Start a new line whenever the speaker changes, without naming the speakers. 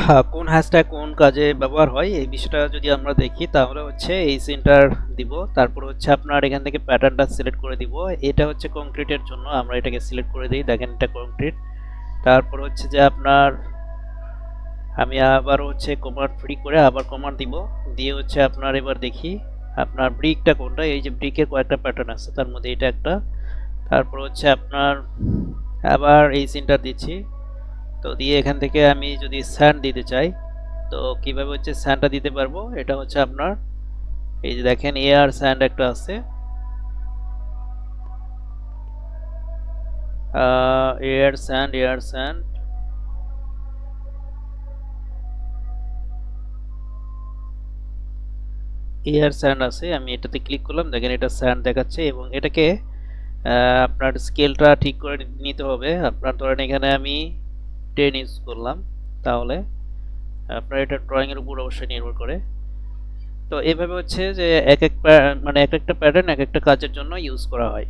কোন হ্যাশট্যাগ কোন কাজে ব্যবহার হয় এই বিষয়টা যদি আমরা দেখি তাহলে হচ্ছে এই সিনটার দিব, তারপর হচ্ছে আপনার এখান থেকে প্যাটার্নটা সিলেক্ট করে দিব। এটা হচ্ছে কংক্রিটের জন্য, আমরা এটাকে সিলেক্ট করে দিই, দেখেন এটা কংক্রিট। তারপর হচ্ছে যে আপনার আমি আবার হচ্ছে কমান্ড ফ্রি করে আবার কমান্ড দিব, দিয়ে হচ্ছে আপনার এবার দেখি আপনার ব্রিকটা কোনটা। এই যে ব্রিকের কয়েকটা প্যাটার্ন আছে, তার মধ্যে এটা একটা। তারপর হচ্ছে আপনার আবার এই সিনটা দিচ্ছি, তো দিয়ে এখান থেকে আমি যদি স্যান্ড দিতে চাই তো কিভাবে হচ্ছে স্যান্ডটা দিতে পারবো, এটা হচ্ছে আপনার এই যে দেখেন এয়ার স্যান্ড একটা আছে, এয়ার স্যান্ড এয়ার স্যান্ড আছে। আমি এটাতে ক্লিক করলাম, দেখেন এটা স্যান্ড দেখাচ্ছে এবং এটাকে আপনার স্কেলটা ঠিক করে নিতে হবে। আপনার ধরেন এখানে আমি 10 ইউজ করলাম, তাহলে আপনার এটা ড্রয়িং এর উপর অবশ্যই নির্ভর করে। তো এভাবে হচ্ছে যে এক এক মানে এক একটা প্যাটার্ন এক একটা কাজের জন্য ইউজ করা হয়।